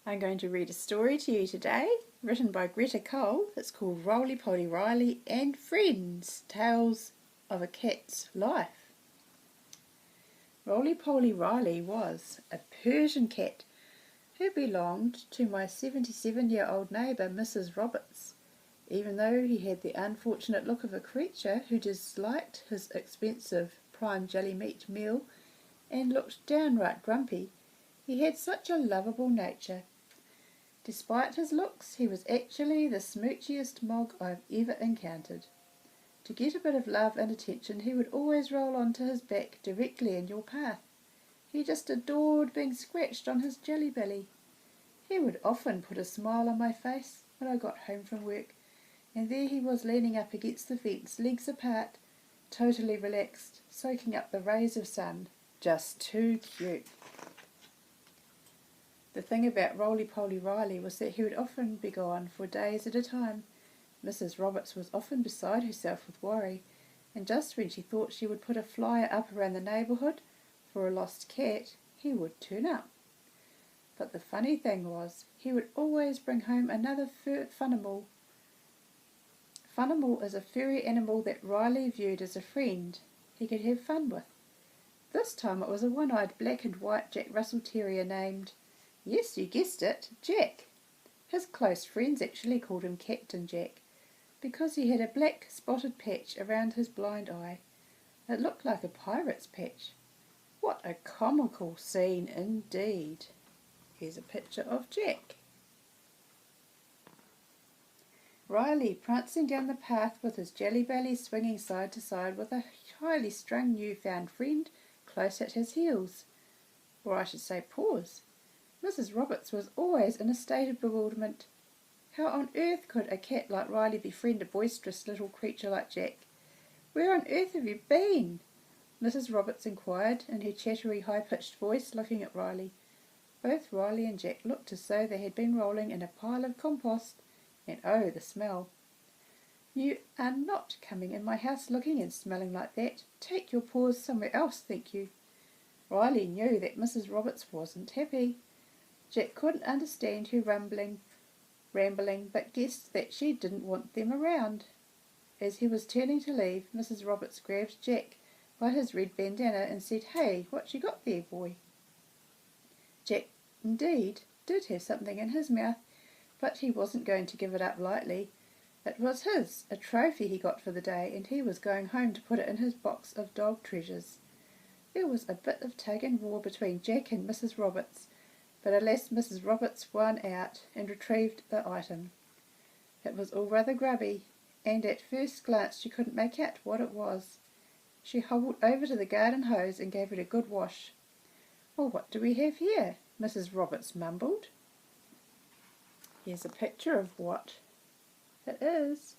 I'm going to read a story to you today, written by Greta Cole. It's called Roly Poly Riley and Friends, Tales of a Cat's Life. Roly Poly Riley was a Persian cat who belonged to my 77-year-old neighbour, Mrs. Roberts, even though he had the unfortunate look of a creature who disliked his expensive prime jelly meat meal and looked downright grumpy. He had such a lovable nature. Despite his looks, he was actually the smoochiest mog I've ever encountered. To get a bit of love and attention, he would always roll onto his back directly in your path. He just adored being scratched on his jelly belly. He would often put a smile on my face when I got home from work, and there he was leaning up against the fence, legs apart, totally relaxed, soaking up the rays of sun. Just too cute. The thing about Roly Poly Riley was that he would often be gone for days at a time. Mrs. Roberts was often beside herself with worry, and just when she thought she would put a flyer up around the neighbourhood for a lost cat, he would turn up. But the funny thing was, he would always bring home another Funimal. Funimal is a furry animal that Riley viewed as a friend he could have fun with. This time it was a one-eyed black and white Jack Russell Terrier named, yes, you guessed it, Jack. His close friends actually called him Captain Jack, because he had a black spotted patch around his blind eye. It looked like a pirate's patch. What a comical scene indeed. Here's a picture of Jack. Riley prancing down the path with his jelly belly swinging side to side with a highly strung newfound friend close at his heels. Or I should say paws. Mrs. Roberts was always in a state of bewilderment. How on earth could a cat like Riley befriend a boisterous little creature like Jack? Where on earth have you been? Mrs. Roberts inquired in her chattery, high-pitched voice, looking at Riley. Both Riley and Jack looked as though they had been rolling in a pile of compost, and oh, the smell! You are not coming in my house looking and smelling like that. Take your paws somewhere else, thank you. Riley knew that Mrs. Roberts wasn't happy. Jack couldn't understand her rambling, but guessed that she didn't want them around. As he was turning to leave, Mrs. Roberts grabbed Jack by his red bandana and said, "Hey, what you got there, boy?" Jack, indeed, did have something in his mouth, but he wasn't going to give it up lightly. It was his, a trophy he got for the day, and he was going home to put it in his box of dog treasures. There was a bit of tug and war between Jack and Mrs. Roberts, but alas, Mrs. Roberts won out and retrieved the item. It was all rather grubby, and at first glance she couldn't make out what it was. She hobbled over to the garden hose and gave it a good wash. "Well, what do we have here?" Mrs. Roberts mumbled. Here's a picture of what it is.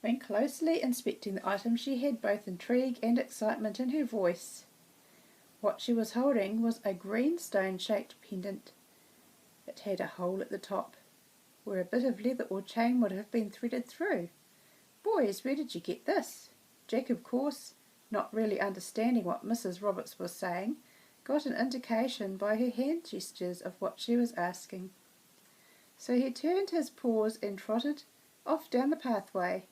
When closely inspecting the item, she had both intrigue and excitement in her voice. What she was holding was a greenstone-shaped pendant. It had a hole at the top, where a bit of leather or chain would have been threaded through. "Boys, where did you get this?" Jack, of course, not really understanding what Mrs. Roberts was saying, got an indication by her hand gestures of what she was asking. So he turned his paws and trotted off down the pathway,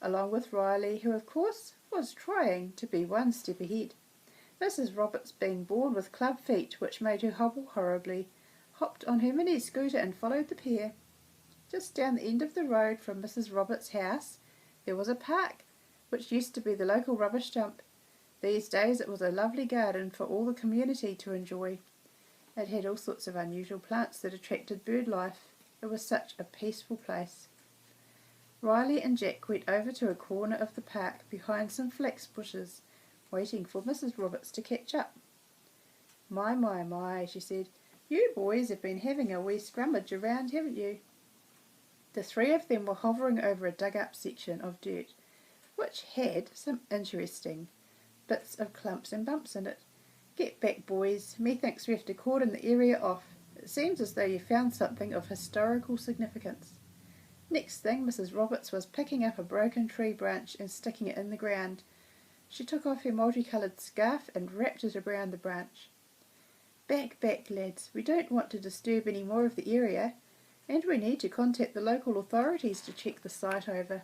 along with Riley, who of course was trying to be one step ahead. Mrs. Roberts, being born with club feet which made her hobble horribly, hopped on her mini scooter and followed the pair. Just down the end of the road from Mrs. Roberts' house there was a park, which used to be the local rubbish dump. These days it was a lovely garden for all the community to enjoy. It had all sorts of unusual plants that attracted bird life. It was such a peaceful place. Riley and Jack went over to a corner of the park behind some flax bushes, waiting for Mrs. Roberts to catch up. My, she said, "You boys have been having a wee scrummage around, haven't you?" The three of them were hovering over a dug-up section of dirt, which had some interesting bits of clumps and bumps in it. "Get back, boys. Methinks we have to cordon the area off. It seems as though you found something of historical significance." Next thing, Mrs. Roberts was picking up a broken tree branch and sticking it in the ground. She took off her multicoloured scarf and wrapped it around the branch. Back, back, lads. We don't want to disturb any more of the area, and we need to contact the local authorities to check the site over.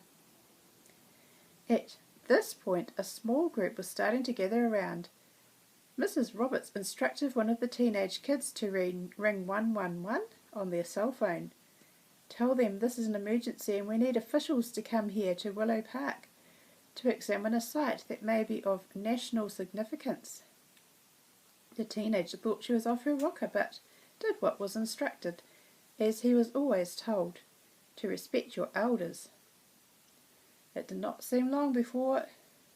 At this point, a small group was starting to gather around. Mrs. Roberts instructed one of the teenage kids to ring 111 on their cell phone. Tell them this is an emergency and we need officials to come here to Willow Park to examine a site that may be of national significance. The teenager thought she was off her rocker, but did what was instructed, as he was always told, to respect your elders. It did not seem long before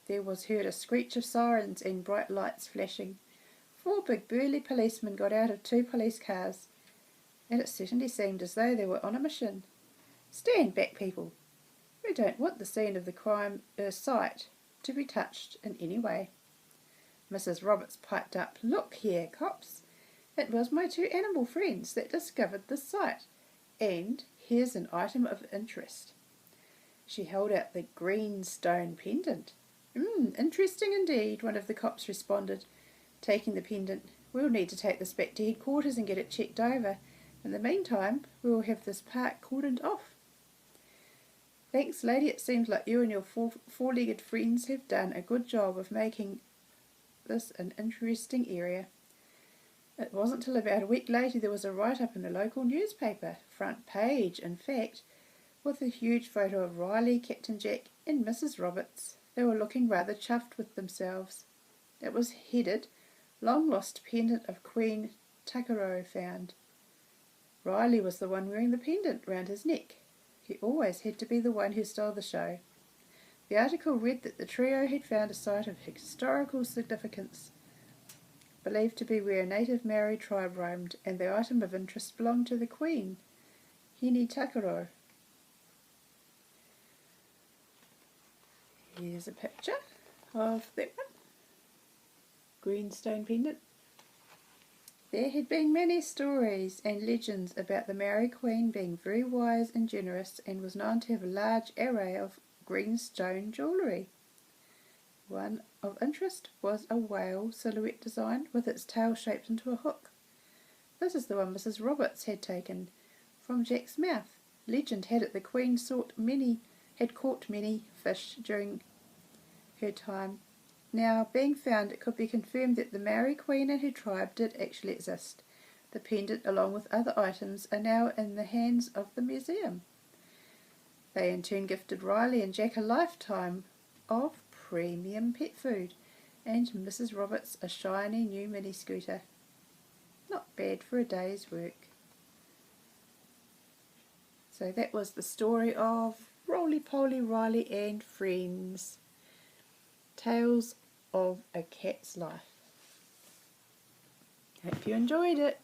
there was heard a screech of sirens and bright lights flashing. 4 big burly policemen got out of 2 police cars, and it certainly seemed as though they were on a mission. Stand back, people. We don't want the scene of the crime site to be touched in any way. Mrs. Roberts piped up, Look here, cops. It was my 2 animal friends that discovered the site, and here's an item of interest. She held out the green stone pendant. Interesting indeed, one of the cops responded, taking the pendant. We'll need to take this back to headquarters and get it checked over. In the meantime, we'll have this park cordoned off. Thanks, lady. It seems like you and your four-legged friends have done a good job of making this an interesting area. It wasn't till about a week later there was a write-up in the local newspaper, front page, in fact, with a huge photo of Riley, Captain Jack, and Mrs. Roberts. They were looking rather chuffed with themselves. It was headed, Long Lost Pendant of Queen Takaro found. Riley was the one wearing the pendant round his neck. He always had to be the one who stole the show. The article read that the trio had found a site of historical significance, believed to be where a native Maori tribe roamed, and the item of interest belonged to the Queen, Hine Takaro. Here's a picture of that one. Greenstone pendant. There had been many stories and legends about the Maori Queen being very wise and generous, and was known to have a large array of greenstone jewellery. One of interest was a whale silhouette design with its tail shaped into a hook. This is the one Mrs. Roberts had taken from Jack's mouth. Legend had it the Queen had caught many fish during her time. Now, being found, it could be confirmed that the Maori Queen and her tribe did actually exist. The pendant, along with other items, are now in the hands of the museum. They in turn gifted Riley and Jack a lifetime of premium pet food, and Mrs. Roberts a shiny new mini scooter. Not bad for a day's work. So that was the story of Roly Poly Riley and Friends. Tales of a Cat's Life. Hope you enjoyed it.